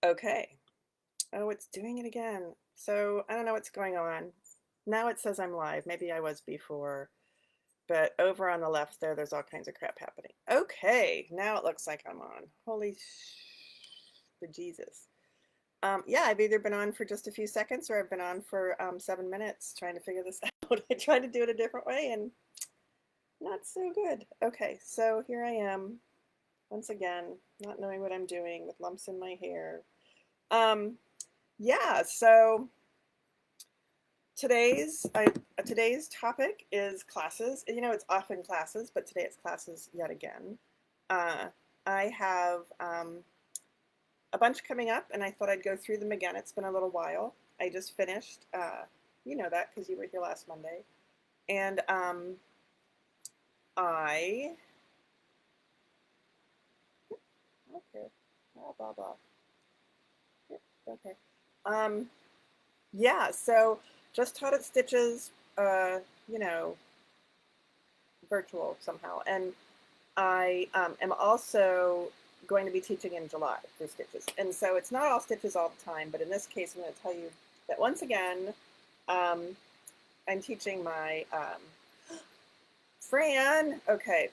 Okay. Oh, it's doing it again. So I don't know what's going on. Now it says I'm live. Maybe I was before, but over on the left there's all kinds of crap happening. Okay, now it looks like I'm on. Holy bejesus. Yeah, I've either been on for just a few seconds or I've been on for 7 minutes trying to figure this out. I tried to do it a different way and not so good. Okay, so here I am once again, not knowing what I'm doing with lumps in my hair. Um, yeah, so Today's I today's topic is classes. You know, it's often classes, but today it's classes yet again. Uh, I have a bunch coming up, and I thought I'd go through them again. It's been a little while. I just finished. You know that because you were here last Monday, and I okay, blah blah blah. Okay. Um, yeah. So just taught at Stitches. You know, virtual somehow, and I am also going to be teaching in July for Stitches. And so it's not all Stitches all the time, but in this case, I'm going to tell you that once again, um, I'm teaching my Fran. Okay,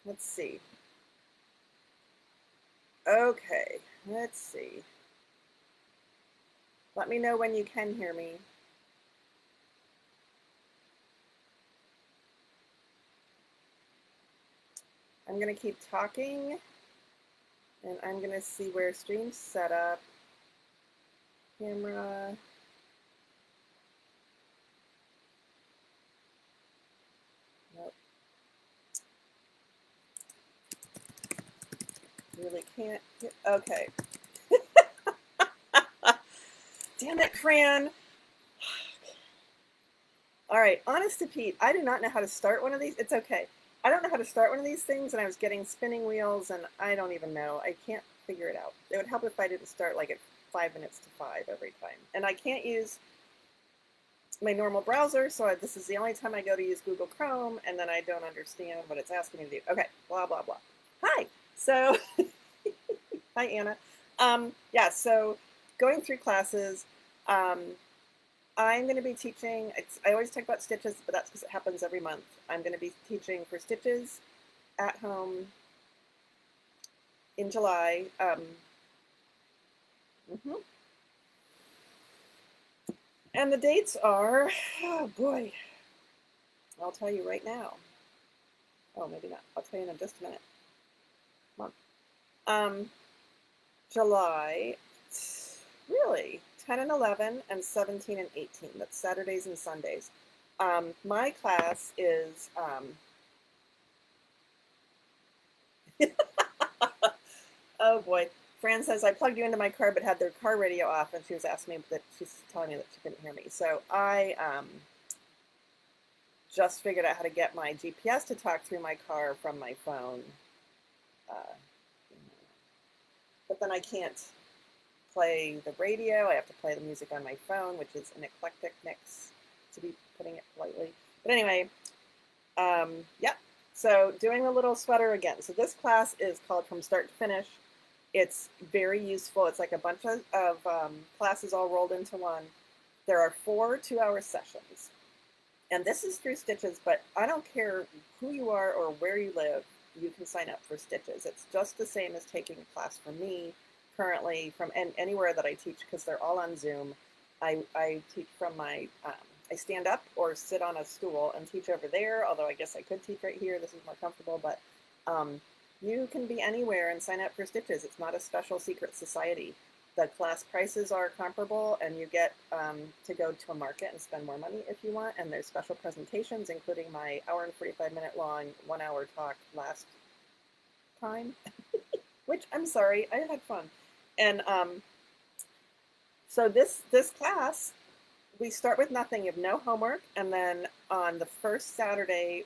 let's see. Okay, let's see. Let me know when you can hear me. I'm going to keep talking, and I'm going to see where stream's set up. Camera. Nope, really can't. Okay. Damn it, Fran. All right, honest to Pete, I do not know how to start one of these. It's okay. I don't know how to start one of these things, and I was getting spinning wheels, and I don't even know. I can't figure it out. It would help if I didn't start like at 5 minutes to 5 every time. And I can't use my normal browser, so this is the only time I go to use Google Chrome, and then I don't understand what it's asking me to do. Okay, blah, blah, blah. Hi. So, hi, Anna. Yeah, so going through classes, um, I'm going to be teaching, I always talk about Stitches, but that's because it happens every month. I'm going to be teaching for Stitches at home in July. Mhm. And the dates are, oh boy, I'll tell you right now. Oh, maybe not. I'll tell you in just a minute. Month. Um, July, really, 10 and 11 and 17 and 18. That's Saturdays and Sundays. My class is, oh boy. Fran says, I plugged you into my car but had their car radio off, and she was asking me that she's telling me that she couldn't hear me. So I just figured out how to get my GPS to talk through my car from my phone. Uh, but then I can't play the radio. I have to play the music on my phone, which is an eclectic mix, to be putting it politely. But anyway, yeah. So doing a little sweater again. So this class is called From Start to Finish. It's very useful. It's like a bunch of classes all rolled into one. There are 4 2-hour sessions. And this is through Stitches, but I don't care who you are or where you live, you can sign up for Stitches. It's just the same as taking a class from me currently from anywhere that I teach because they're all on Zoom. I teach from my, I stand up or sit on a stool and teach over there, although I guess I could teach right here. This is more comfortable, but you can be anywhere and sign up for Stitches. It's not a special secret society. The class prices are comparable, and you get to go to a market and spend more money if you want. And there's special presentations, including my hour and 45-minute long 1 hour talk last time, which I'm sorry, I had fun. And so this class, we start with nothing. You have no homework, and then on the first Saturday,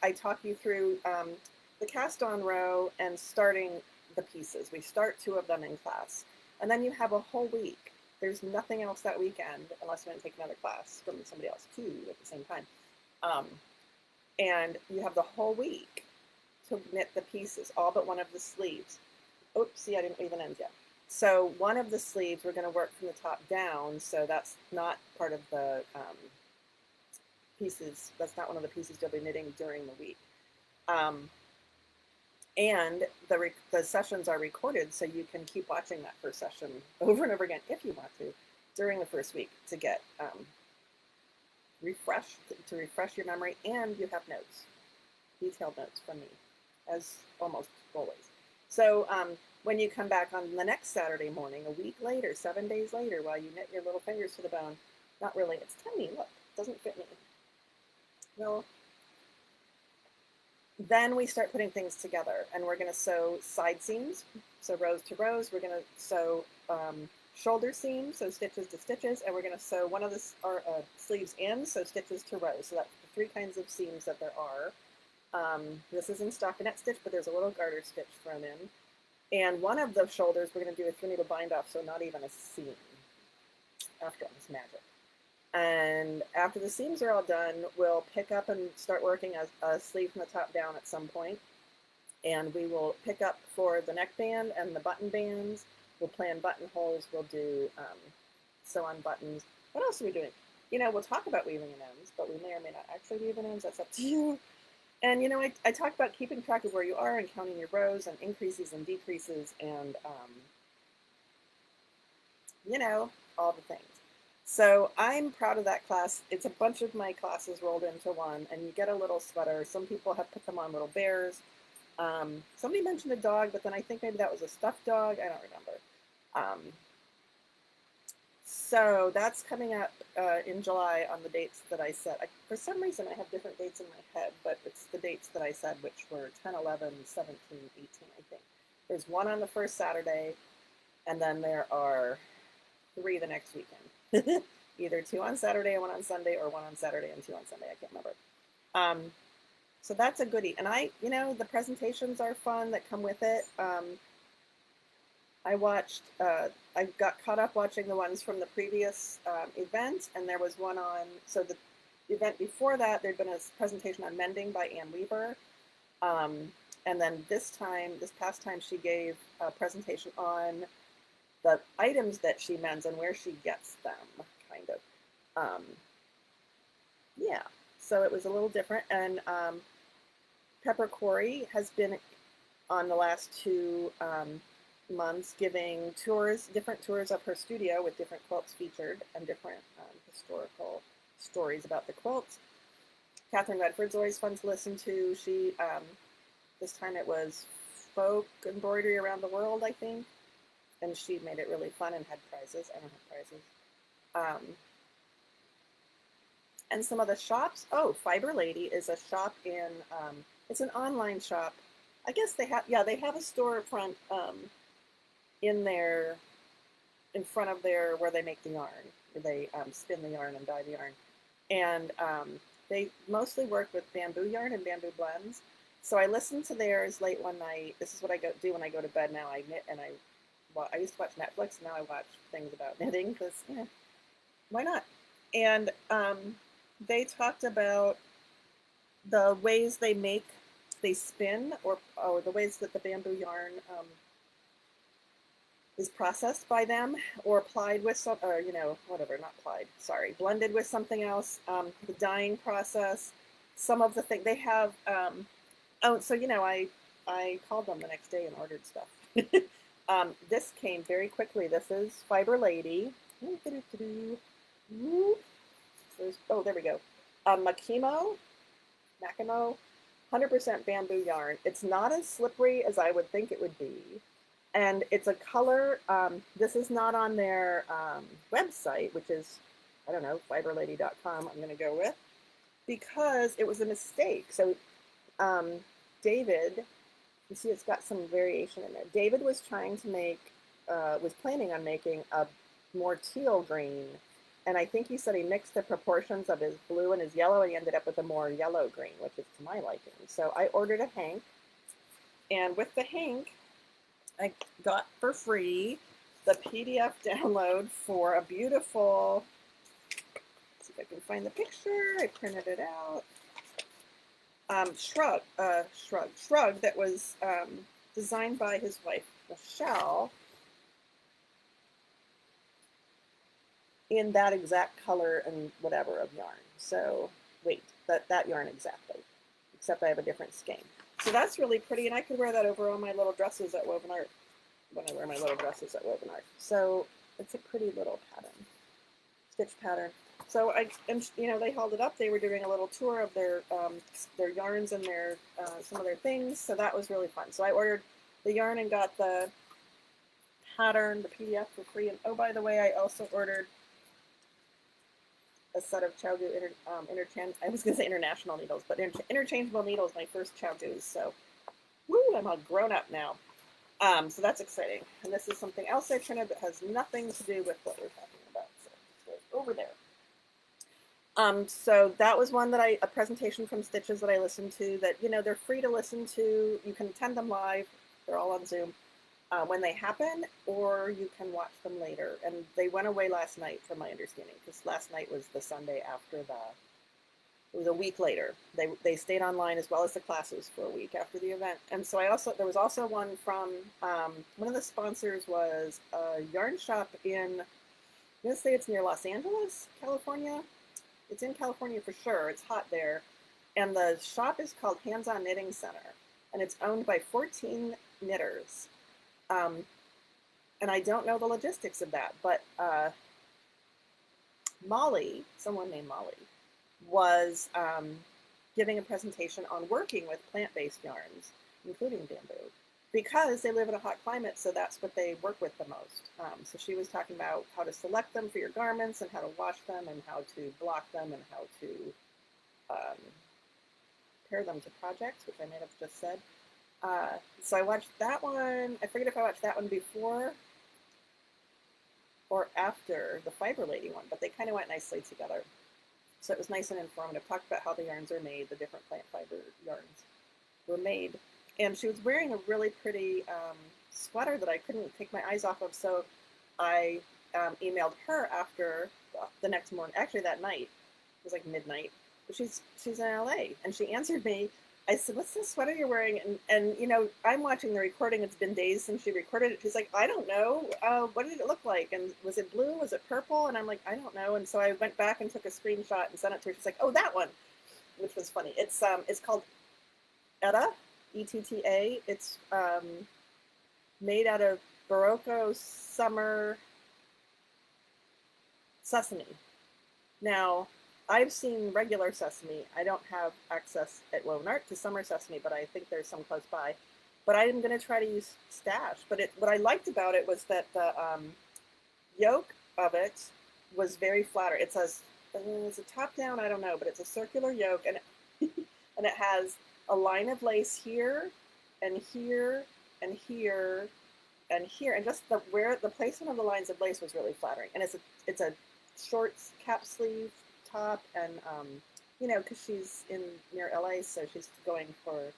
I talk you through the cast on row and starting the pieces. We start 2 of them in class, and then you have a whole week. There's nothing else that weekend unless you want to take another class from somebody else too at the same time. Um, and you have the whole week to knit the pieces, all but one of the sleeves. Oops, see, I didn't even end yet. So one of the sleeves we're going to work from the top down, so that's not part of the pieces. That's not one of the pieces you'll be knitting during the week. And the sessions are recorded, so you can keep watching that first session over and over again if you want to during the first week to get refreshed, to refresh your memory, and you have notes, detailed notes from me, as almost always. So when you come back on the next Saturday morning, a week later, 7 days later, while you knit your little fingers to the bone, not really, it's tiny, look, it doesn't fit me. No. Then we start putting things together, and we're going to sew side seams, so rows to rows. We're going to sew shoulder seams, so stitches to stitches, and we're going to sew one of the sleeves in, so stitches to rows. So that's the 3 kinds of seams that there are. This is in stockinette stitch, but there's a little garter stitch thrown in. And one of the shoulders, we're going to do a 3-needle bind off, so not even a seam. After all, it's magic. And after the seams are all done, we'll pick up and start working a sleeve from the top down at some point. And we will pick up for the neckband and the button bands. We'll plan buttonholes. We'll do sew on buttons. What else are we doing? You know, we'll talk about weaving in ends, but we may or may not actually weave in ends. That's up to you. And, you know, I talked about keeping track of where you are and counting your rows and increases and decreases and, you know, all the things. So I'm proud of that class. It's a bunch of my classes rolled into one, and you get a little sweater. Some people have put them on little bears. Somebody mentioned a dog, but then I think maybe that was a stuffed dog. I don't remember. So that's coming up in July on the dates that I said. For some reason, I have different dates in my head, but it's the dates that I said, which were 10, 11, 17, 18, I think. There's one on the first Saturday, and then there are 3 the next weekend. Either 2 on Saturday and 1 on Sunday, or 1 on Saturday and 2 on Sunday. I can't remember. So that's a goodie. And you know, the presentations are fun that come with it. I got caught up watching the ones from the previous event, and there was one on, so the event before that, there'd been a presentation on mending by Ann Weaver. And then this past time, she gave a presentation on the items that she mends and where she gets them, kind of. Yeah, so it was a little different. And Pepper Corey has been on the last 2 months giving tours, different tours of her studio with different quilts featured and different historical stories about the quilts. Catherine Redford's always fun to listen to. She, this time it was folk embroidery around the world, I think. And she made it really fun and had prizes. I don't have prizes. And some of the shops. Oh, Fiber Lady is a shop in. It's an online shop. I guess they have. Yeah, they have a storefront in front of where they make the yarn, where they spin the yarn and dye the yarn, and they mostly work with bamboo yarn and bamboo blends. So I listened to theirs late one night. This is what I do when I go to bed now. I knit and I used to watch Netflix, and now I watch things about knitting because, yeah, why not? And they talked about the ways they spin, or the ways that the bamboo yarn is processed by them, or applied with some, or, you know, whatever, not applied, sorry, blended with something else. The dyeing process, some of the things they have. Oh, so, you know, I called them the next day and ordered stuff. This came very quickly. This is Fiber Lady. Oh, there we go. Makimo, 100% bamboo yarn. It's not as slippery as I would think it would be. And it's a color, this is not on their website, which is, I don't know, fiberlady.com, I'm going to go with, because it was a mistake. So David, you see it's got some variation in there. David was trying to make, was planning on making a more teal green. And I think he said he mixed the proportions of his blue and his yellow, and he ended up with a more yellow green, which is to my liking. So I ordered a hank. And with the hank, I got for free the PDF download for a beautiful, let's see if I can find the picture. I printed it out. Shrug that was designed by his wife, Michelle. in that exact color and whatever of yarn. So wait, that yarn exactly, except I have a different skein. So that's really pretty, and I could wear that over all my little dresses at Woven Art when I wear my little dresses at Woven Art. So it's a pretty little pattern, stitch pattern. So and you know, they held it up. They were doing a little tour of their yarns and their some of their things. So that was really fun. So I ordered the yarn and got the pattern, the PDF for free. And oh, by the way, I also ordered a set of ChiaoGoo I was going to say international needles, but interchangeable needles, my first ChiaoGoos. So, woo, I'm all grown up now. So that's exciting. And this is something else I printed that has nothing to do with what we're talking about. So it's over there. So that was one that a presentation from Stitches that I listened to that, you know, they're free to listen to. You can attend them live. They're all on Zoom when they happen, or you can watch them later. And they went away last night, from my understanding, because last night was the Sunday after it was a week later. They stayed online as well as the classes for a week after the event. And so there was also one from, one of the sponsors was a yarn shop in, I'm going to say it's near Los Angeles, California. It's in California for sure. It's hot there. And the shop is called Hands On Knitting Center. And it's owned by 14 knitters. And I don't know the logistics of that, but Molly, someone named Molly, was giving a presentation on working with plant-based yarns, including bamboo, because they live in a hot climate, so that's what they work with the most. So she was talking about how to select them for your garments and how to wash them and how to block them and how to pair them to projects, which I may have just said. So I watched that one. I forget if I watched that one before or after the Fiber Lady one, but they kind of went nicely together. So it was nice and informative. Talked about how the yarns are made, the different plant fiber yarns were made. And she was wearing a really pretty sweater that I couldn't take my eyes off of. So I emailed her after the next morning, actually that night. It was like midnight. But she's in LA, and she answered me. I said, "What's this sweater you're wearing?" And you know, I'm watching the recording. It's been days since she recorded it. She's like, "I don't know. What did it look like? And was it blue? Was it purple?" And I'm like, "I don't know." And so I went back and took a screenshot and sent it to her. She's like, "Oh, that one," which was funny. It's called Etta, ETTA. It's made out of Barocco summer sesame. Now, I've seen regular sesame. I don't have access at Woven Art to summer sesame, but I think there's some close by. But I'm going to try to use stash. But what I liked about it was that the yoke of it was very flatter. It's a top down, I don't know, but it's a circular yoke, and and it has a line of lace here and here and here and here, and just the placement of the lines of lace was really flattering. And it's a short cap sleeve top, and you know, because she's near LA, so she's going for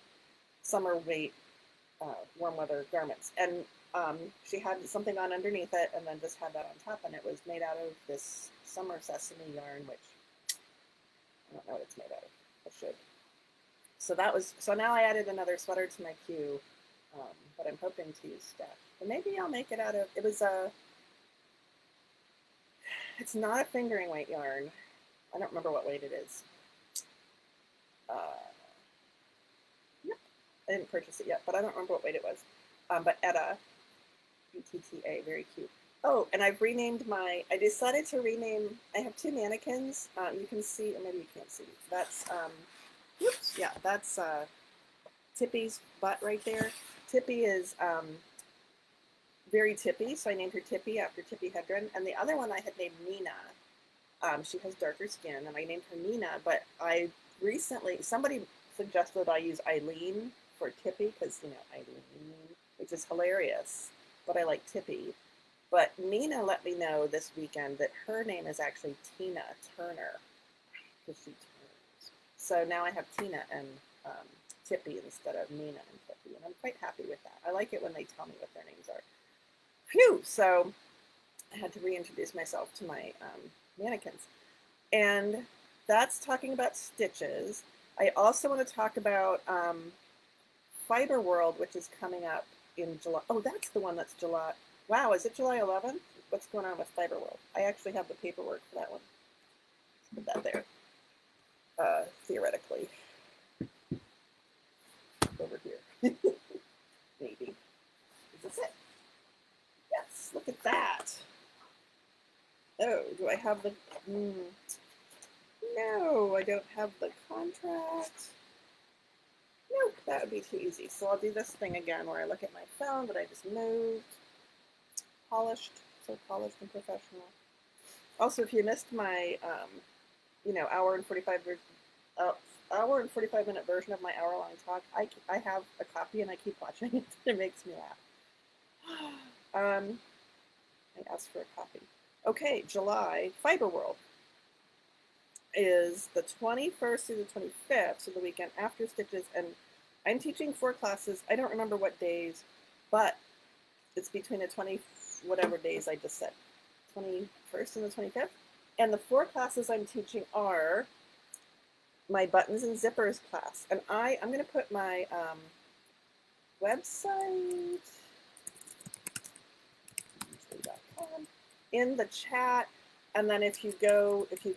summer weight, warm weather garments, and she had something on underneath it, and then just had that on top, and it was made out of this summer sesame yarn, which I don't know what it's made out of. I should. So now I added another sweater to my queue, but I'm hoping to use stash. And maybe I'll make it out of. It's not a fingering weight yarn. I don't remember what weight it is. Yep. I didn't purchase it yet, but I don't remember what weight it was. But Etta, ETTA, very cute. Oh, and I've renamed I decided to rename, I have two mannequins. You can see, or maybe you can't see. That's, whoops, yeah, that's Tippy's butt right there. Tippy is very Tippy, so I named her Tippy after Tippi Hedren. And the other one I had named Nina. She has darker skin, and I named her Nina, but somebody suggested I use Eileen for Tippy, because, you know, Eileen, which is hilarious, but I like Tippy. But Nina let me know this weekend that her name is actually Tina Turner, because she turns. So now I have Tina and Tippy instead of Nina and Tippy, and I'm quite happy with that. I like it when they tell me what their names are. Phew! So I had to reintroduce myself to my mannequins. And that's talking about Stitches. I also want to talk about Fiber World, which is coming up in July. Oh, that's the one that's July. Wow, is it July 11th? What's going on with Fiber World? I actually have the paperwork for that one. Let's put that there. Theoretically, over here. Maybe. Is this it? Yes, look at that. Oh, do I have the... No, I don't have the contract. Nope, that would be too easy. So I'll do this thing again where I look at my phone that I just moved. Polished, so polished and professional. Also, if you missed my, hour and 45-minute version of my hour-long talk, I have a copy and I keep watching it. It makes me laugh. I asked for a copy. Okay, July, Fiber World is the 21st through the 25th, so the weekend after Stitches, and I'm teaching 4 classes. I don't remember what days, but it's between the 20, whatever days I just said, 21st and the 25th. And the 4 classes I'm teaching are my buttons and zippers class. And I'm going to put my website in the chat. And then if you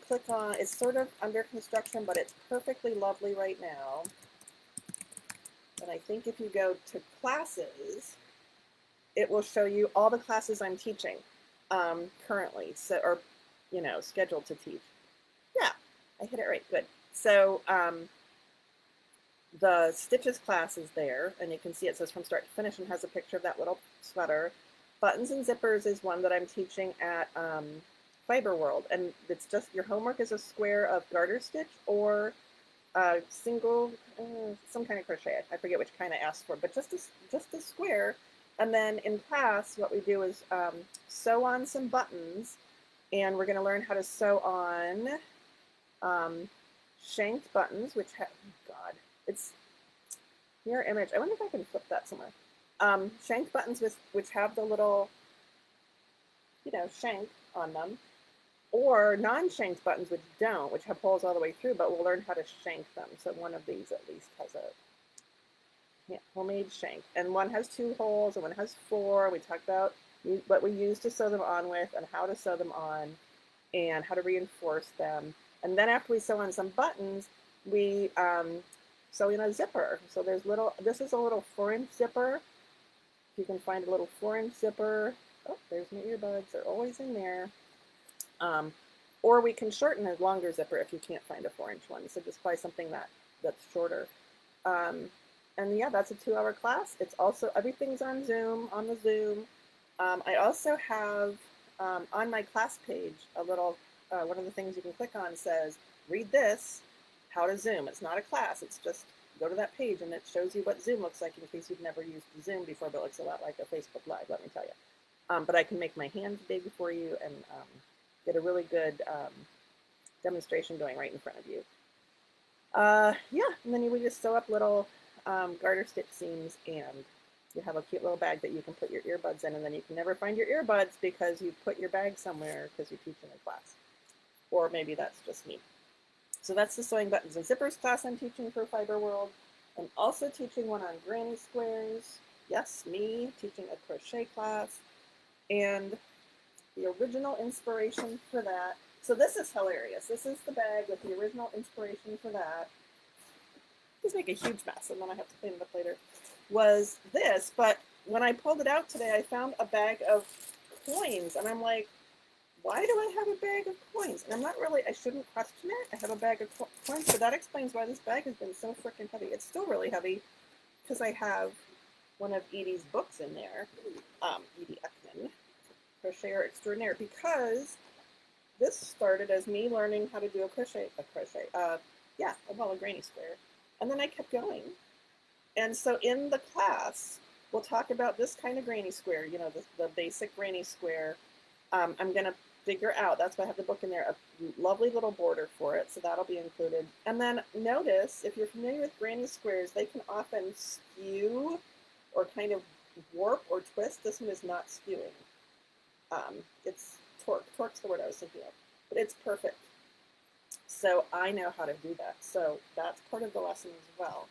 click on, it's sort of under construction, but it's perfectly lovely right now. And I think if you go to classes, it will show you all the classes I'm teaching currently, or scheduled to teach. Yeah, I hit it right, good. So the Stitches class is there, and you can see it says from start to finish and has a picture of that little sweater. Buttons and zippers is one that I'm teaching at Fiber World, and it's just your homework is a square of garter stitch or single, some kind of crochet. I forget which kind I asked for, but just a square. And then in class, what we do is sew on some buttons, and we're going to learn how to sew on shanked buttons, which have, God, it's mirror image. I wonder if I can flip that somewhere. Shanked buttons which have the little, shank on them, or non-shanked buttons which don't, which have holes all the way through, but we'll learn how to shank them. So one of these at least has a homemade shank, and one has 2 holes and one has 4. We talked about what we use to sew them on with and how to sew them on and how to reinforce them. And then after we sew on some buttons, we sew in a zipper. So this is a little 4-inch zipper. If you can find a little 4-inch zipper. Oh, there's my earbuds. They're always in there. Or we can shorten a longer zipper if you can't find a 4-inch one. So just buy something that's shorter. And yeah, that's a 2-hour class. It's also, everything's on the Zoom. I also have on my class page a little, one of the things you can click on says, read this, how to Zoom. It's not a class, it's just go to that page and it shows you what Zoom looks like in case you've never used Zoom before, but it looks a lot like a Facebook Live, let me tell you. But I can make my hands big for you and get a really good demonstration going right in front of you. Yeah, and then we just sew up little garter stitch seams, and you have a cute little bag that you can put your earbuds in, and then you can never find your earbuds because you put your bag somewhere because you teach in a class. Or maybe that's just me. So that's the sewing buttons and zippers class I'm teaching for Fiber World. I'm also teaching one on granny squares. Yes, me teaching a crochet class. And the original inspiration for that. So this is hilarious. This is the bag with the original inspiration for that. Just make a huge mess and then I have to clean it up later. Was this, but when I pulled it out today, I found a bag of coins, and I'm like, why do I have a bag of coins? And I shouldn't question it. I have a bag of coins, but that explains why this bag has been so freaking heavy. It's still really heavy because I have one of Edie's books in there, Edie Ekman, Crocheter Extraordinaire, because this started as me learning how to do a granny square. And then I kept going. And so in the class, we'll talk about this kind of granny square, the basic granny square. I'm going to figure out, that's why I have the book in there, a lovely little border for it, so that'll be included. And then notice, if you're familiar with granny squares, they can often skew or kind of warp or twist. This one is not skewing. It's torque's the word I was thinking of, but it's perfect. So I know how to do that. So that's part of the lesson as well.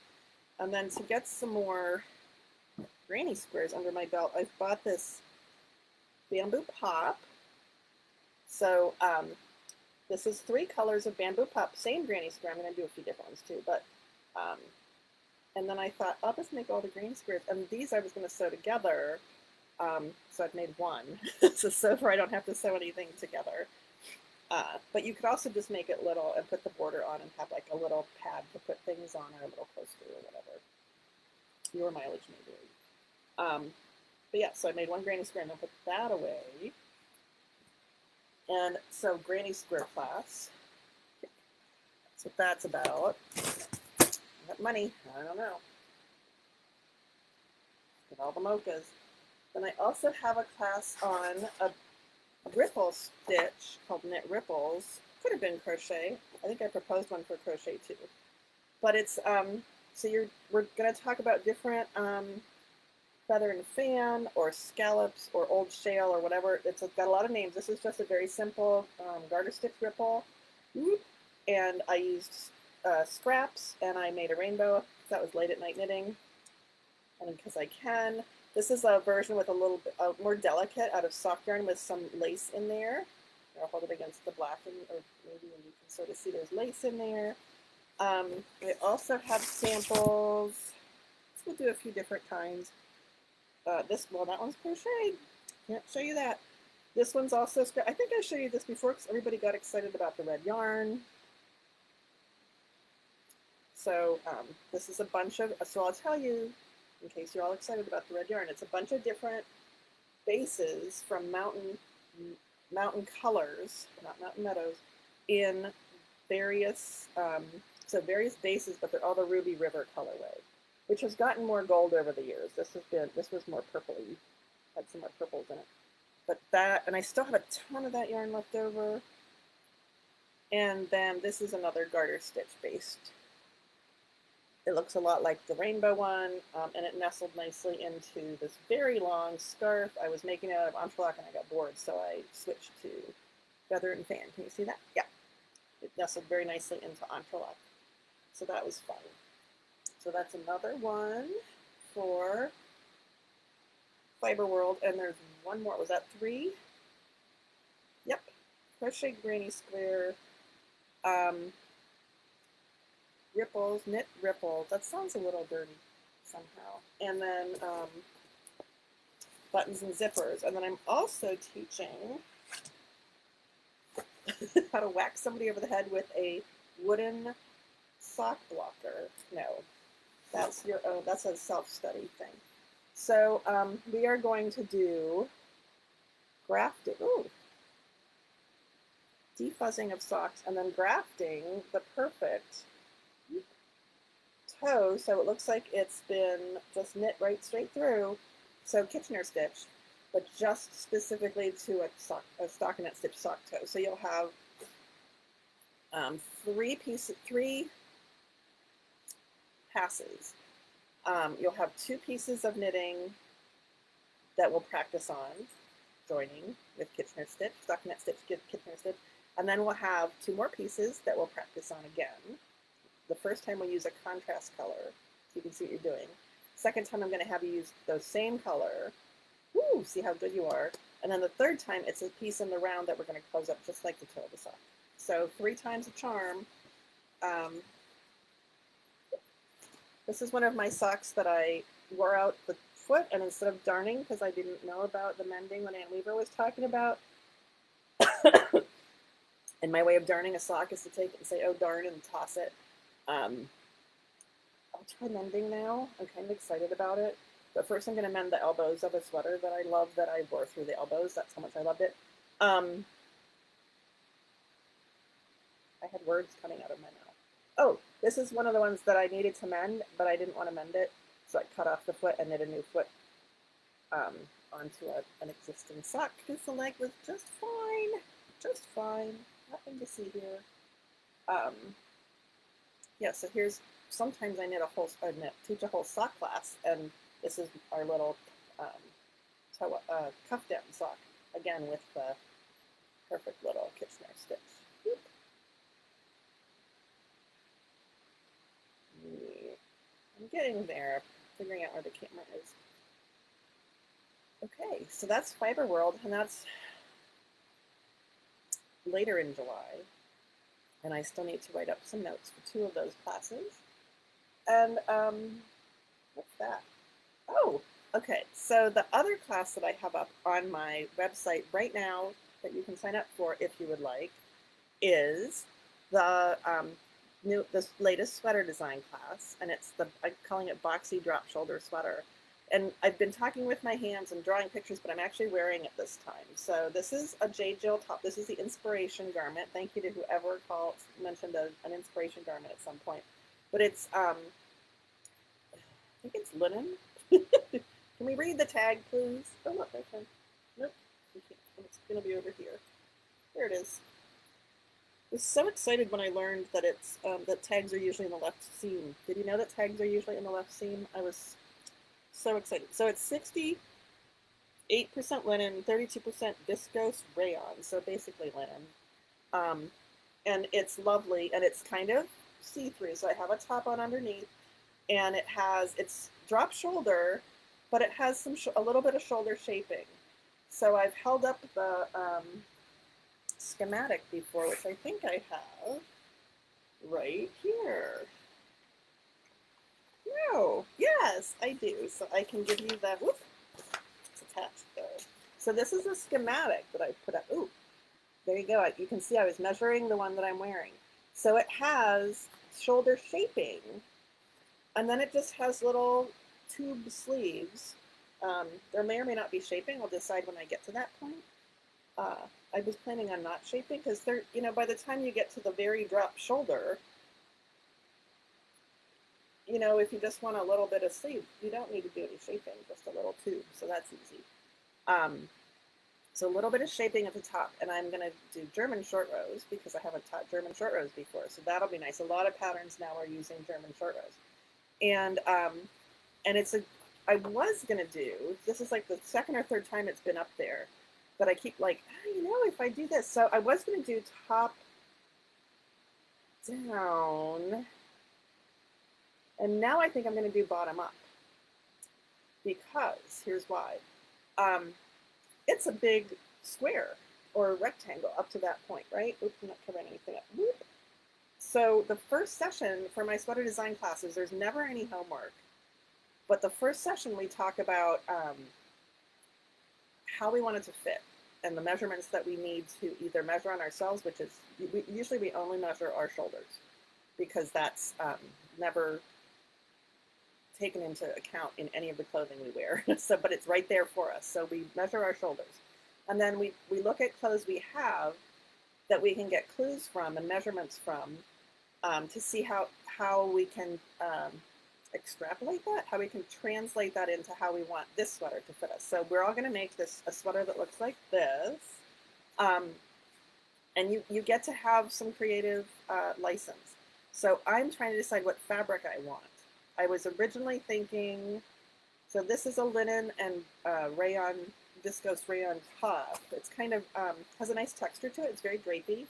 And then to get some more granny squares under my belt, I've bought this Bamboo Pop. So this is 3 colors of Bamboo Pop, same granny square. I'm going to do a few different ones too, but and then I thought I'll just make all the granny squares, and these I was going to sew together. So I've made one, so far I don't have to sew anything together. But you could also just make it little and put the border on and have like a little pad to put things on, or a little coaster or whatever. Your mileage may vary. But yeah, so I made one granny square and then put that away. And so granny square class, that's what that's about. Got money, I don't know. Get all the mochas. Then I also have a class on a ripple stitch called Knit Ripples. Could have been crochet. I think I proposed one for crochet too. But it's so we're going to talk about different feather and fan or scallops or old shale or whatever. It's got a lot of names. This is just a very simple garter stitch ripple. And I used scraps and I made a rainbow. That was late at night knitting. And because I can. This is a version with a little bit more delicate out of soft yarn with some lace in there. I'll hold it against the black, or maybe you can sort of see there's lace in there. I also have samples. So we'll do a few different kinds. Well, that one's crocheted. Can't show you that. This one's also scrap. I think I showed you this before because everybody got excited about the red yarn. So this is a bunch of, so I'll tell you, in case you're all excited about the red yarn, it's a bunch of different bases from mountain colors, not Mountain Meadows, in various, so various bases, but they're all the Ruby River colorway, which has gotten more gold over the years. This was more purpley, had some more purples in it. But that, and I still have a ton of that yarn left over. And then this is another garter stitch based. It looks a lot like the rainbow one, and it nestled nicely into this very long scarf. I was making it out of entrelac and I got bored, so I switched to feather and fan. Can you see that? Yeah. It nestled very nicely into entrelac. So that was fun. So that's another one for Fiber World, and there's one more. Was that 3? Yep. Crochet granny square. Ripples, knit ripples. That sounds a little dirty somehow. And then buttons and zippers. And then I'm also teaching how to whack somebody over the head with a wooden sock blocker. No, that's your own. That's a self-study thing. So we are going to do grafting. Ooh. Defuzzing of socks and then grafting the perfect toe, so it looks like it's been just knit right straight through. So Kitchener stitch, but just specifically to a stockinette stitch sock toe. So you'll have 3 passes. You'll have 2 pieces of knitting that we'll practice on joining with Kitchener stitch, stockinette stitch, Kitchener stitch, and then we'll have 2 more pieces that we'll practice on again. The first time we'll use a contrast color, so you can see what you're doing. Second time I'm going to have you use the same color. Woo, see how good you are. And then the third time, it's a piece in the round that we're going to close up just like the toe of the sock. So 3 times a charm. This is one of my socks that I wore out the foot, and instead of darning, because I didn't know about the mending when Aunt Weaver was talking about, and my way of darning a sock is to take it and say, oh darn, and toss it. I'll try mending now. I'm kind of excited about it. But first I'm going to mend the elbows of a sweater that I love that I wore through the elbows. That's how much I loved it. I had words coming out of my mouth. Oh, this is one of the ones that I needed to mend, but I didn't want to mend it. So I cut off the foot and knit a new foot onto an existing sock because the leg was just fine. Just fine. Nothing to see here. Yeah, so here's, sometimes I teach a whole sock class, and this is our little cuff down sock, again with the perfect little Kitchener stitch. Boop. I'm getting there, figuring out where the camera is. Okay, so that's Fiber World, and that's later in July. And I still need to write up some notes for 2 of those classes. And what's that? Oh, okay. So the other class that I have up on my website right now that you can sign up for if you would like is the this latest sweater design class, and I'm calling it Boxy Drop Shoulder Sweater. And I've been talking with my hands and drawing pictures, but I'm actually wearing it this time. So this is a J. Jill top. This is the inspiration garment. Thank you to whoever mentioned an inspiration garment at some point. But it's I think it's linen. Can we read the tag, please? Oh, look, I can. Nope, we can't. It's going to be over here. There it is. I was so excited when I learned that that tags are usually in the left seam. Did you know that tags are usually in the left seam? I was so excited. So it's 68% linen, 32% viscose rayon, so basically linen. Um, and it's lovely, and it's kind of see-through. So I have a top on underneath, and it's drop shoulder, but it has a little bit of shoulder shaping. So I've held up the schematic before, which I think I have right here. No, yes, I do. So I can give you that. Whoop, it's attached there. So this is a schematic that I put up. Ooh, there you go. You can see I was measuring the one that I'm wearing. So it has shoulder shaping, and then it just has little tube sleeves. There may or may not be shaping. I'll decide when I get to that point. Uh, I was planning on not shaping because by the time you get to the very drop shoulder, if you just want a little bit of sleeve, you don't need to do any shaping, just a little tube. So that's easy. Um, so a little bit of shaping at the top, and I'm going to do German short rows because I haven't taught German short rows before. So that'll be nice. A lot of patterns now are using German short rows. And I was going to do, this is like the second or third time it's been up there, but I keep like, if I do this. So I was going to do top down, and now I think I'm going to do bottom up because here's why. It's a big square or rectangle up to that point, right? Oops, I'm not covering anything up. Whoop. So the first session for my sweater design classes, there's never any homework. But the first session, we talk about how we want it to fit and the measurements that we need to either measure on ourselves, which is usually we only measure our shoulders because that's never taken into account in any of the clothing we wear. But it's right there for us. So we measure our shoulders. And then we look at clothes we have that we can get clues from and measurements from to see how we can extrapolate that, how we can translate that into how we want this sweater to fit us. So we're all going to make this a sweater that looks like this. And you get to have some creative license. So I'm trying to decide what fabric I want. I was originally thinking, so this is a linen and rayon, viscose rayon top. It's kind of has a nice texture to it. It's very drapey.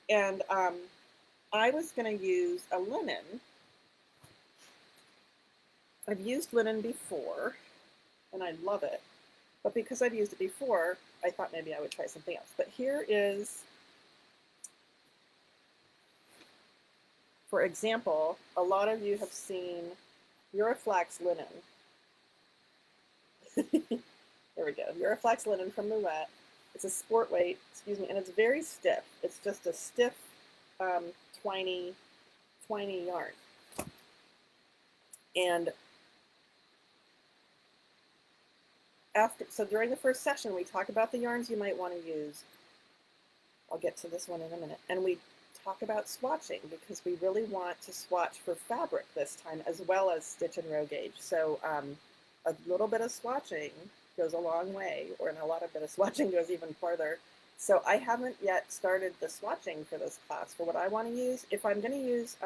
And I was going to use a linen. I've used linen before, and I love it. But because I've used it before, I thought maybe I would try something else. But here is, for example, a lot of you have seen Uraflax linen. There we go. Uraflax linen from Muette. It's a sport weight, excuse me, and it's very stiff. It's just a stiff, twiny yarn. And so during the first session, we talk about the yarns you might want to use. I'll get to this one in a minute. And we talk about swatching because we really want to swatch for fabric this time as well as stitch and row gauge. So a little bit of swatching goes a long way, or a lot of bit of swatching goes even farther. So I haven't yet started the swatching for this class for what I want to use. If I'm going to use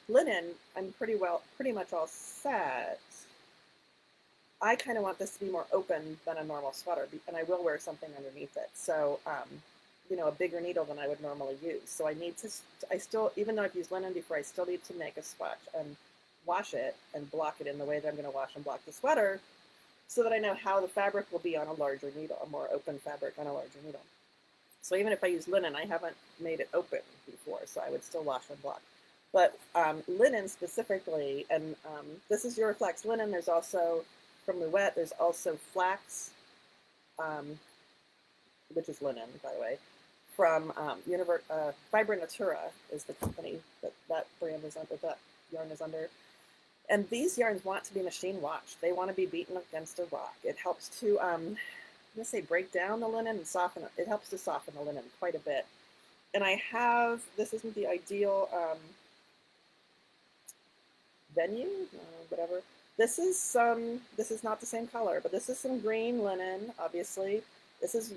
linen, I'm pretty much all set. I kind of want this to be more open than a normal sweater, and I will wear something underneath it. So, a bigger needle than I would normally use. So I still, even though I've used linen before, I still need to make a swatch and wash it and block it in the way that I'm going to wash and block the sweater so that I know how the fabric will be on a larger needle, a more open fabric on a larger needle. So even if I use linen, I haven't made it open before, so I would still wash and block. But linen specifically, and this is Uraflex linen. There's also from Louet, there's also flax, which is linen, by the way, from Fibra Natura is the company that brand is under, that yarn is under. And these yarns want to be machine washed. They want to be beaten against a rock. It helps to, I'm going to say break down the linen and soften it. It helps to soften the linen quite a bit. And I have, this isn't the ideal venue, whatever. This is not the same color, but this is some green linen, obviously. This is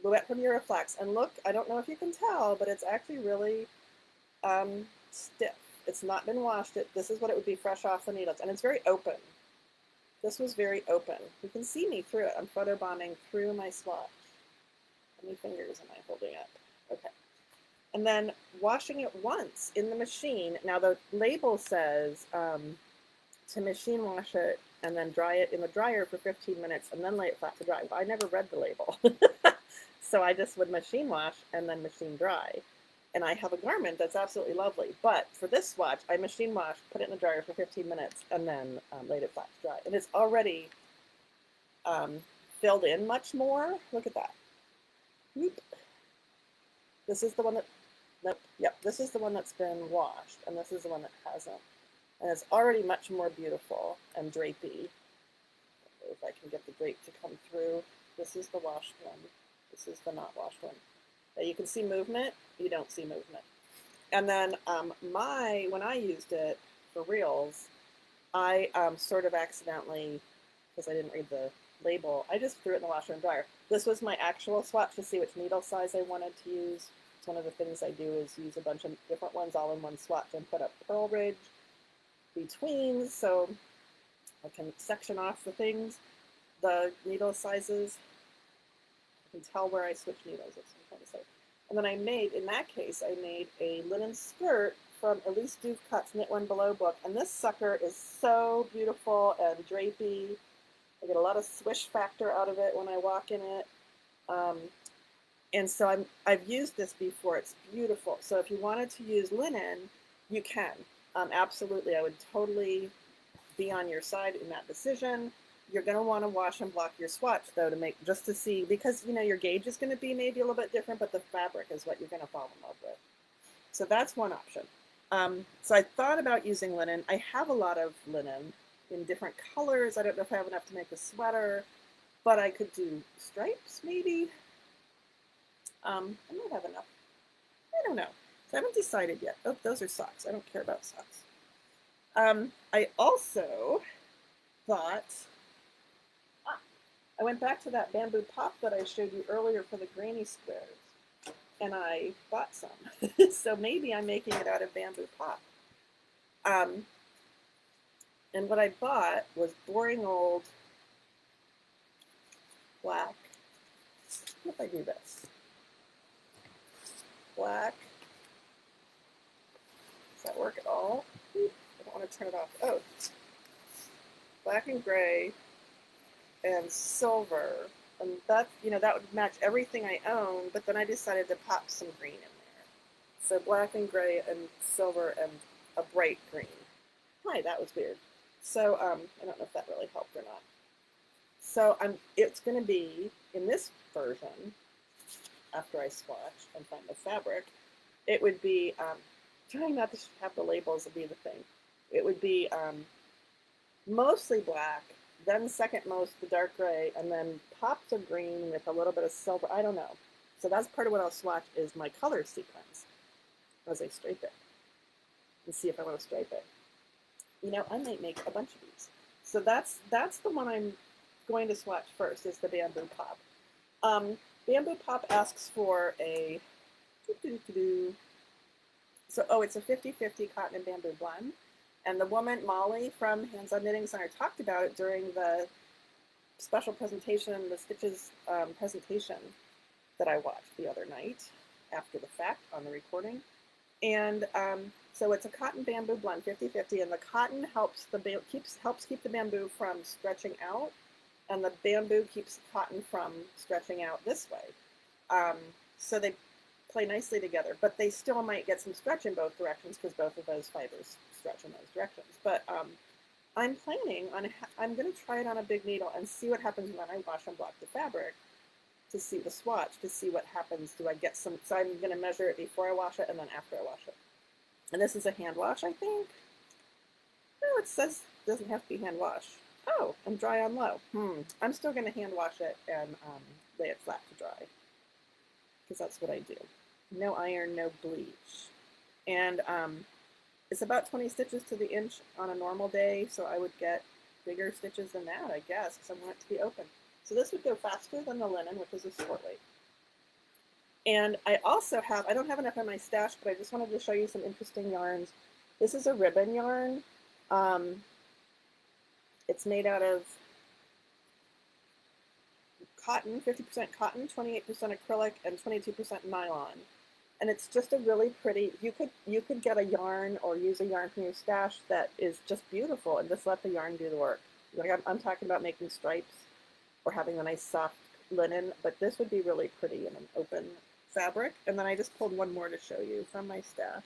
Louet from Uraflex. And look, I don't know if you can tell, but it's actually really stiff. It's not been washed. This is what it would be fresh off the needles. And it's very open. This was very open. You can see me through it. I'm photobombing through my swatch. How many fingers am I holding up? Okay. And then washing it once in the machine. Now the label says to machine wash it and then dry it in the dryer for 15 minutes and then lay it flat to dry. Well, I never read the label. So I just would machine wash and then machine dry. And I have a garment that's absolutely lovely. But for this swatch, I machine washed, put it in the dryer for 15 minutes, and then laid it flat to dry. And it's already filled in much more. Look at that. Whoop. This is the one that, nope, yep, this is the one that's been washed, and this is the one that hasn't. And it's already much more beautiful and drapey. If I can get the drape to come through. This is the washed one. This is the not washed one. You can see movement, you don't see movement. And then when I used it for reals, I sort of accidentally, because I didn't read the label, I just threw it in the washer and dryer. This was my actual swatch to see which needle size I wanted to use. It's one of the things I do is use a bunch of different ones all in one swatch and put a purl ridge between so I can section off the things, the needle sizes. I can tell where I switch needles, that's what I'm trying to say. And then I made, in that case, I made a linen skirt from Elise Duvcut's Knit One Below book. And this sucker is so beautiful and drapey. I get a lot of swish factor out of it when I walk in it. And so I've used this before. It's beautiful. So if you wanted to use linen, you can. Absolutely. I would totally be on your side in that decision. You're going to want to wash and block your swatch, though, just to see, because, you know, your gauge is going to be maybe a little bit different, but the fabric is what you're going to fall in love with. So that's one option. So I thought about using linen. I have a lot of linen in different colors. I don't know if I have enough to make a sweater, but I could do stripes, maybe. I might have enough. I don't know. So I haven't decided yet. Oh, those are socks. I don't care about socks. I also thought... I went back to that bamboo pop that I showed you earlier for the granny squares, and I bought some. So maybe I'm making it out of bamboo pop. And what I bought was boring old black. What if I do this? Black. Does that work at all? I don't want to turn it off. Oh, black and gray and silver, and that, you know, that would match everything I own, but then I decided to pop some green in there. So black and gray and silver and a bright green. Hi, that was weird. So I don't know if that really helped or not. So it's going to be, in this version, after I swatch and find the fabric, it would be, trying not to have the labels be the thing. It would be mostly black, then second most the dark gray, and then pops of green with a little bit of silver. I don't know. So that's part of what I'll swatch is my color sequence as I stripe it and see if I want to stripe it. You know, I might make a bunch of these. So that's the one I'm going to swatch first, is the bamboo pop. Bamboo pop asks for a so it's a 50-50 cotton and bamboo blend. And the woman, Molly, from Hands On Knitting Center, talked about it during the special presentation, the Stitches presentation that I watched the other night after the fact on the recording. And so it's a cotton bamboo blend, 50-50, and the cotton helps keep the bamboo from stretching out, and the bamboo keeps the cotton from stretching out this way. Um, so they play nicely together, but they still might get some stretch in both directions because both of those fibers stretch in those directions. But I'm planning on, I'm going to try it on a big needle and see what happens when I wash and block the fabric, to see the swatch, to see what happens. Do I get some, so I'm going to measure it before I wash it and then after I wash it. And this is a hand wash, I think. No, it says it doesn't have to be hand wash. Oh, and dry on low. I'm still going to hand wash it and lay it flat to dry, because that's what I do. No iron, no bleach. And it's about 20 stitches to the inch on a normal day, so I would get bigger stitches than that, I guess, because I want it to be open. So this would go faster than the linen, which is a short weight. And I also have, I don't have enough in my stash, but I just wanted to show you some interesting yarns. This is a ribbon yarn. It's made out of cotton, 50% cotton, 28% acrylic, and 22% nylon. And it's just a really pretty, you could get a yarn or use a yarn from your stash that is just beautiful and just let the yarn do the work. Like I'm talking about making stripes or having a nice soft linen, but this would be really pretty in an open fabric. And then I just pulled one more to show you from my stash.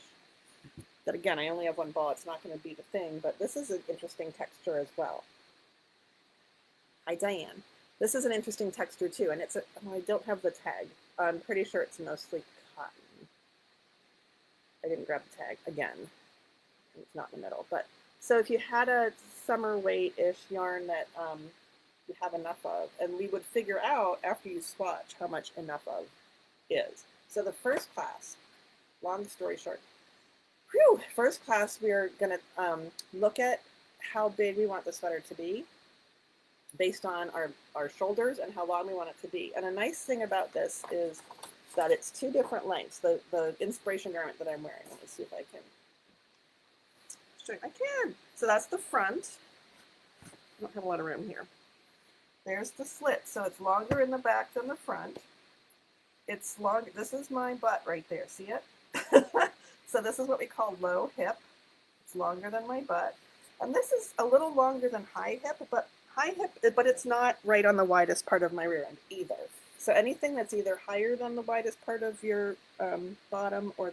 That again, I only have one ball, it's not going to be the thing, but this is an interesting texture as well. Hi, Diane. This is an interesting texture too, and it's I don't have the tag. I'm pretty sure it's mostly cotton. I didn't grab the tag again. It's not in the middle, but so if you had a summer weight-ish yarn that you have enough of, and we would figure out after you swatch how much enough of is. So the first class, long story short, first class we're going to look at how big we want the sweater to be based on our shoulders and how long we want it to be. And a nice thing about this is that it's two different lengths. The inspiration garment that I'm wearing, let me see if I can. I can. So that's the front. I don't have a lot of room here. There's the slit. So it's longer in the back than the front. It's long. This is my butt right there. See it? So this is what we call low hip. It's longer than my butt. And this is a little longer than high hip, but it's not right on the widest part of my rear end either. So anything that's either higher than the widest part of your bottom or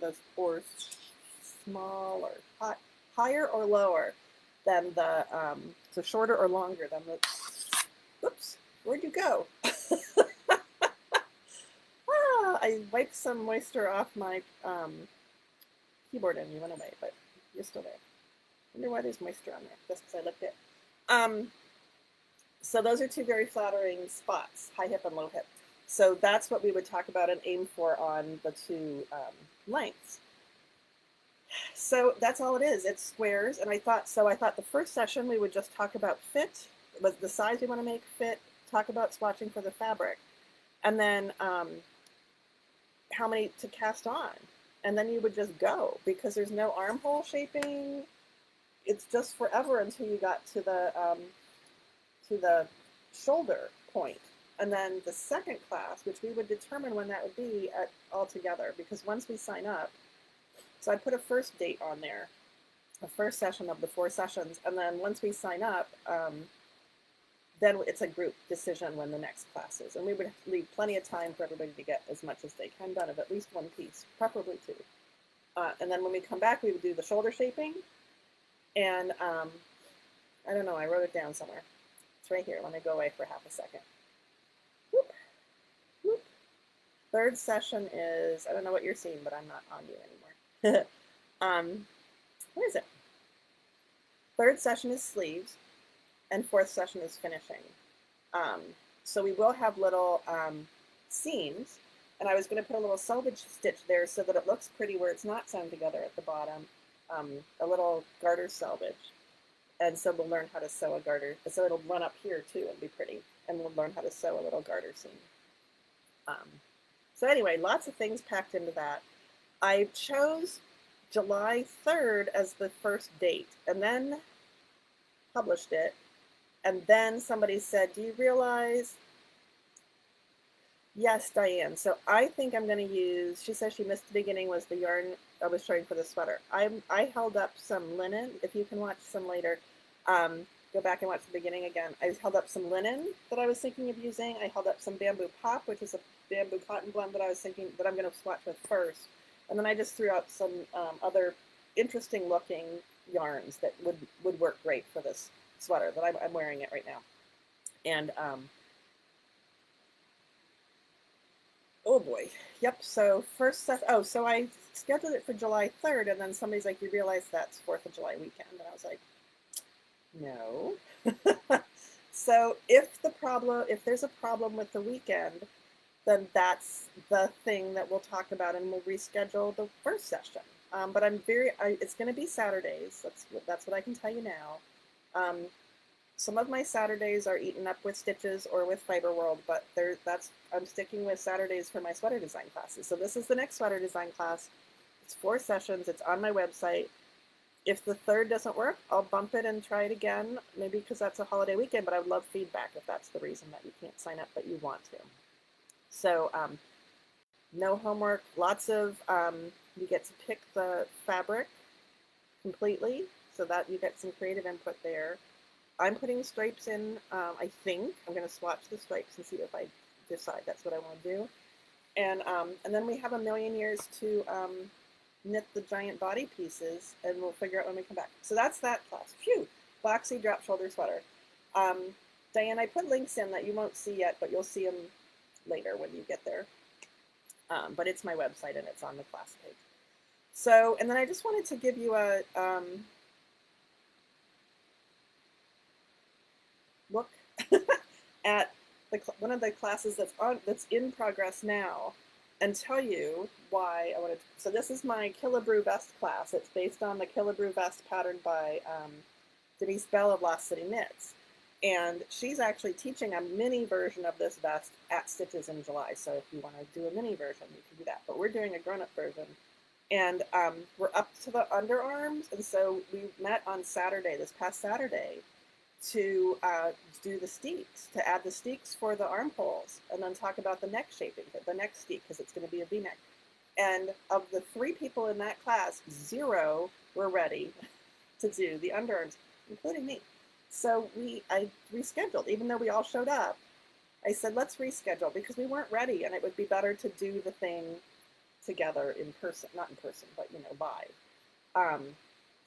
small or high, higher or lower than the, so shorter or longer than the, oops, where'd you go? I wiped some moisture off my keyboard and you went away, but you're still there. I wonder why there's moisture on there, just because I licked it. So those are two very flattering spots, high hip and low hip. So that's what we would talk about and aim for on the two lengths. So that's all it is. It's squares. And I thought the first session we would just talk about fit, the size we want to make fit, talk about swatching for the fabric, and then how many to cast on. And then you would just go, because there's no armhole shaping. It's just forever until you got to the shoulder point. And then the second class, which we would determine when that would be all together, because once we sign up, so I put a first date on there, a first session of the 4 sessions, and then once we sign up, then it's a group decision when the next class is. And we would leave plenty of time for everybody to get as much as they can done of at least one piece, preferably 2. And then when we come back, we would do the shoulder shaping. And I don't know, I wrote it down somewhere. It's right here. Let me go away for half a second. Whoop, whoop. Third session is, I don't know what you're seeing, but I'm not on you anymore. What is it? Third session is sleeves, and fourth session is finishing. So we will have little seams, and I was going to put a little selvage stitch there so that it looks pretty where it's not sewn together at the bottom, a little garter selvage. And so we'll learn how to sew a garter. So it'll run up here too and be pretty. And we'll learn how to sew a little garter seam. So anyway, lots of things packed into that. I chose July 3rd as the first date and then published it. And then somebody said, do you realize? Yes, Diane. So I think I'm going to use, she says she missed the beginning was the yarn I was showing for the sweater. I held up some linen. If you can watch some later, go back and watch the beginning again. I held up some linen that I was thinking of using. I held up some bamboo pop, which is a bamboo cotton blend that I was thinking that I'm going to swatch with first. And then I just threw out some other interesting looking yarns that would work great for this sweater that I'm wearing it right now. And oh boy, yep. So first stuff. Oh, so I scheduled it for July 3rd, and then somebody's like, "You realize that's 4th of July weekend?" And I was like, "No." So if there's a problem with the weekend, then that's the thing that we'll talk about, and we'll reschedule the first session. But it's going to be Saturdays. That's what I can tell you now. Some of my Saturdays are eaten up with Stitches or with Fiber World, but I'm sticking with Saturdays for my sweater design classes. So this is the next sweater design class. It's 4 sessions. It's on my website. If the 3rd doesn't work, I'll bump it and try it again, maybe because that's a holiday weekend, but I would love feedback if that's the reason that you can't sign up, but you want to. So no homework, lots of, you get to pick the fabric completely, so that you get some creative input there. I'm putting stripes in, I think. I'm going to swatch the stripes and see if I decide that's what I want to do. And then we have a million years to knit the giant body pieces, and we'll figure out when we come back. So that's that class. Phew! Boxy drop shoulder sweater. Diane, I put links in that you won't see yet, but you'll see them later when you get there. But it's my website, and it's on the class page. So, and then I just wanted to give you a look at one of the classes that's in progress now, and tell you why I wanted to. So this is my Killebrew vest class. It's based on the Killebrew vest patterned by Denise Bell of Lost City Knits. And she's actually teaching a mini version of this vest at Stitches in July. So if you want to do a mini version, you can do that. But we're doing a grown-up version. And we're up to the underarms. And so we met on Saturday, this past Saturday, to do the steeks, to add the steeks for the armholes, and then talk about the neck shaping, the neck steek, because it's going to be a V-neck. And of the 3 people in that class, 0 were ready to do the underarms, including me. So I rescheduled, even though we all showed up. I said, let's reschedule, because we weren't ready, and it would be better to do the thing together in person, not in person, but live.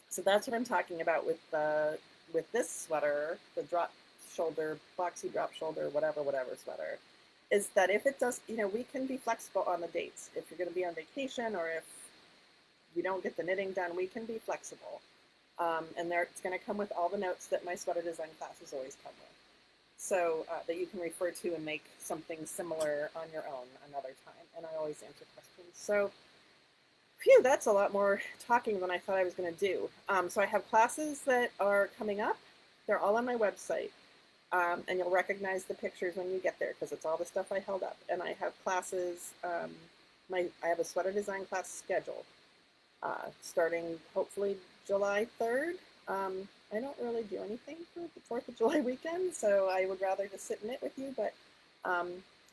So that's what I'm talking about with this sweater, the drop shoulder, boxy drop shoulder, whatever sweater, is that if it does, we can be flexible on the dates. If you're going to be on vacation, or if you don't get the knitting done, we can be flexible. And it's going to come with all the notes that my sweater design classes always come with. So that you can refer to and make something similar on your own another time. And I always answer questions. So, phew, that's a lot more talking than I thought I was going to do. So I have classes that are coming up. They're all on my website. And you'll recognize the pictures when you get there, because it's all the stuff I held up. And I have classes, I have a sweater design class scheduled, starting hopefully July 3rd. I don't really do anything for the 4th of July weekend, so I would rather just sit and knit with you, but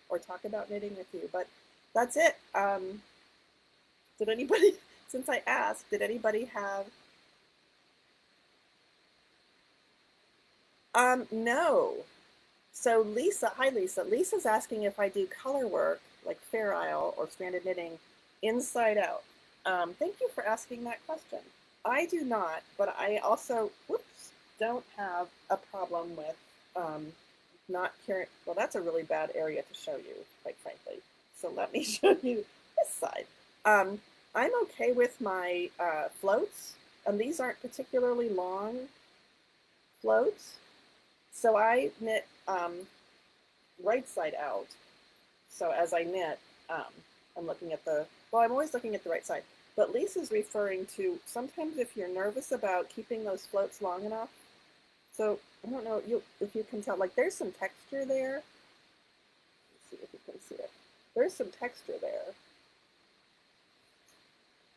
or talk about knitting with you. But that's it. Did anybody, since I asked, did anybody have? No. So Lisa, hi Lisa. Lisa's asking if I do color work like Fair Isle or stranded knitting inside out. Thank you for asking that question. I do not, but I also, don't have a problem with not carrying. Well, that's a really bad area to show you, quite frankly. So let me show you this side. I'm okay with my floats, and these aren't particularly long floats. So I knit right side out. So as I knit, I'm looking at I'm always looking at the right side. But Lisa's referring to sometimes if you're nervous about keeping those floats long enough. So I don't know if you can tell, like there's some texture there. Let's see if you can see it. There's some texture there.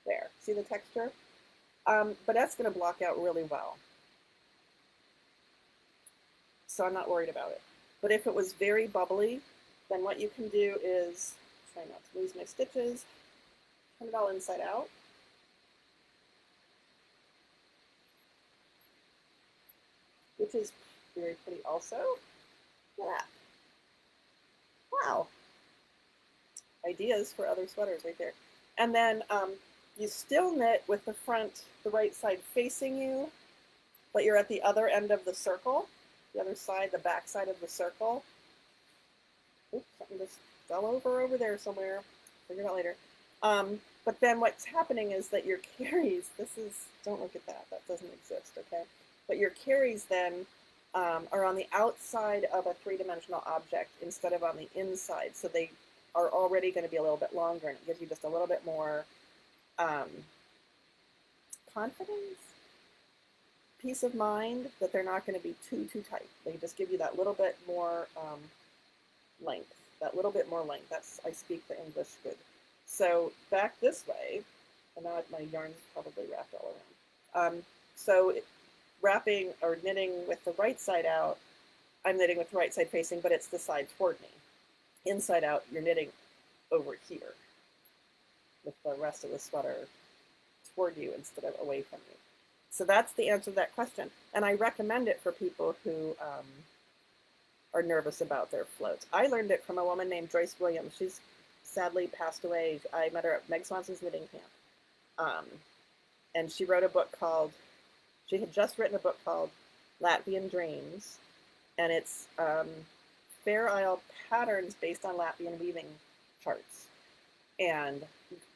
There, see the texture? But that's going to block out really well. So I'm not worried about it. But if it was very bubbly, then what you can do is, try not to lose my stitches, turn it all inside out. which is very pretty also. Look at that. Wow. Ideas for other sweaters right there. And then you still knit with the front, the right side facing you, but you're at the other end of the circle, the other side, the back side of the circle. Oops, something just fell over there somewhere. Figure it out later. But then what's happening is that your carries, don't look at that, that doesn't exist, okay? But your carries then are on the outside of a three-dimensional object instead of on the inside. So they are already going to be a little bit longer, and it gives you just a little bit more confidence, peace of mind that they're not going to be too tight. They just give you that little bit more length, that little bit more length. I speak the English good. So back this way, and now my yarn's probably wrapped all around. Wrapping or knitting with the right side out, I'm knitting with the right side facing, but it's the side toward me. Inside out, you're knitting over here with the rest of the sweater toward you instead of away from you. So that's the answer to that question. And I recommend it for people who are nervous about their floats. I learned it from a woman named Joyce Williams. She's sadly passed away. I met her at Meg Swanson's knitting camp. And she wrote a book she had just written a book called Latvian Dreams. And it's Fair Isle patterns based on Latvian weaving charts. And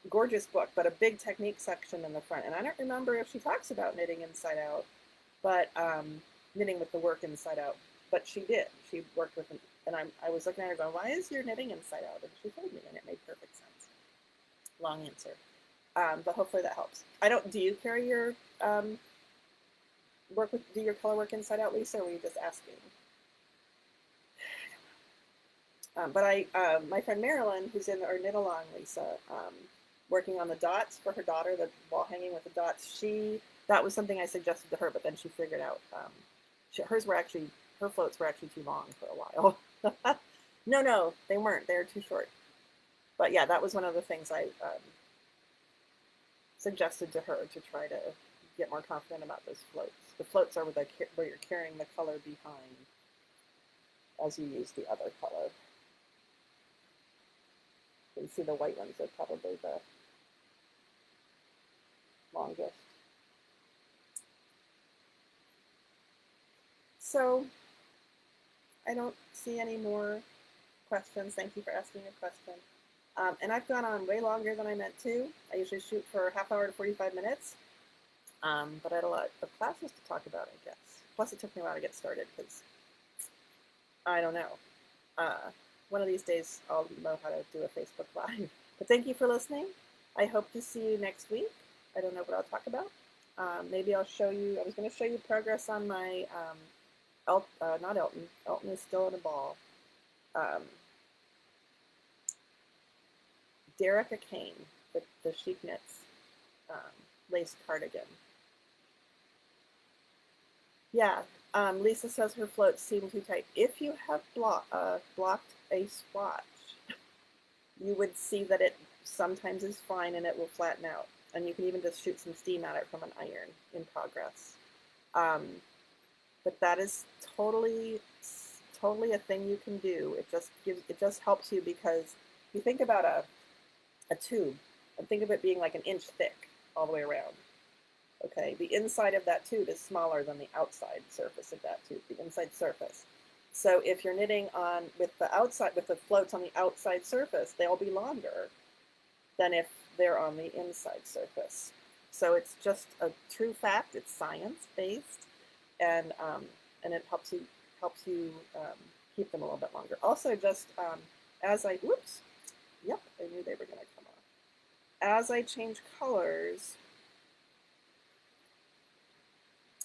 gorgeous book, but a big technique section in the front. And I don't remember if she talks about knitting inside out, but knitting with the work inside out. But she did. She worked with an, and I was looking at her going, why is your knitting inside out? And she told me, and it made perfect sense. Long answer. But hopefully that helps. Do you carry your do your color work inside out, Lisa, or were you just asking? My friend Marilyn, who's in our knit along, Lisa, working on the dots for her daughter, the wall hanging with the dots, that was something I suggested to her, but then she figured out her floats were actually too long for a while. No, they weren't. They were too short. But yeah, that was one of the things I suggested to her to try to get more confident about those floats. The floats are where you're carrying the color behind as you use the other color. You can see the white ones are probably the longest. So I don't see any more questions. Thank you for asking a question. And I've gone on way longer than I meant to. I usually shoot for a half hour to 45 minutes. But I had a lot of classes to talk about, I guess. Plus it took me a while to get started because I don't know. One of these days I'll know how to do a Facebook Live. But thank you for listening. I hope to see you next week. I don't know what I'll talk about. Maybe I'll show you, I was going to show you progress on my, not Elton. Elton is still in a ball. Derica Kane, the Chic Knits lace cardigan. Yeah, Lisa says her floats seem too tight. If you have blocked a swatch, you would see that it sometimes is fine and it will flatten out. And you can even just shoot some steam at it from an iron in progress. But that is totally a thing you can do. It just helps you because you think about a tube and think of it being like an inch thick all the way around. Okay, the inside of that tube is smaller than the outside surface of that tube, the inside surface. So if you're knitting with the floats on the outside surface, they'll be longer than if they're on the inside surface. So it's just a true fact. It's science-based, and it helps you keep them a little bit longer. Also, just I knew they were going to come off. As I change colors,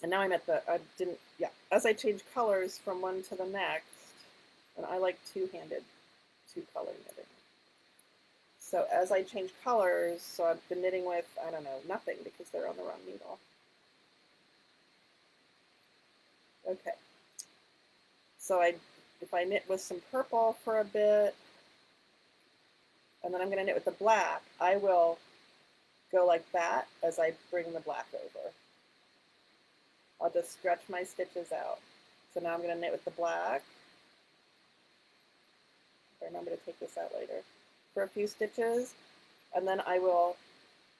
and now I'm at as I change colors from one to the next, and I like two-handed, two-color knitting. So as I change colors, so I've been knitting with, I don't know, nothing because they're on the wrong needle. Okay. So if I knit with some purple for a bit, and then I'm going to knit with the black, I will go like that as I bring the black over. I'll just stretch my stitches out. So now I'm going to knit with the black. I remember to take this out later. For a few stitches, and then I will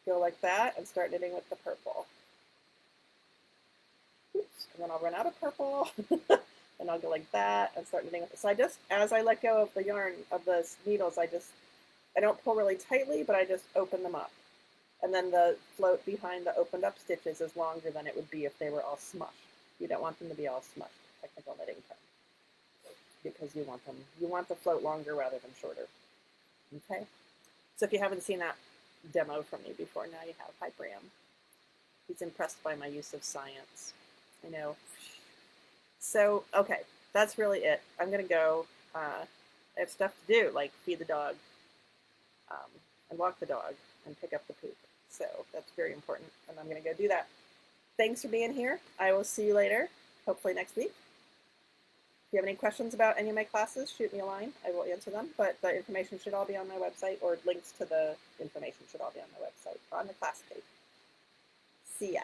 go like that and start knitting with the purple. Oops, and then I'll run out of purple, and I'll go like that and start knitting with it. So I just, as I let go of the yarn, of the needles, I don't pull really tightly, but I just open them up. And then the float behind the opened up stitches is longer than it would be if they were all smushed. You don't want them to be all smushed, technical knitting term, because you want the float longer rather than shorter. Okay. So if you haven't seen that demo from me before, now you have. Hi, Bram. He's impressed by my use of science. I know. So, okay, that's really it. I'm going to go. I have stuff to do, like feed the dog and walk the dog and pick up the poop. So that's very important, and I'm going to go do that. Thanks for being here. I will see you later, hopefully next week. If you have any questions about any of my classes, shoot me a line. I will answer them, but the information should all be on my website, or links to the information should all be on my website, on the class page. See ya.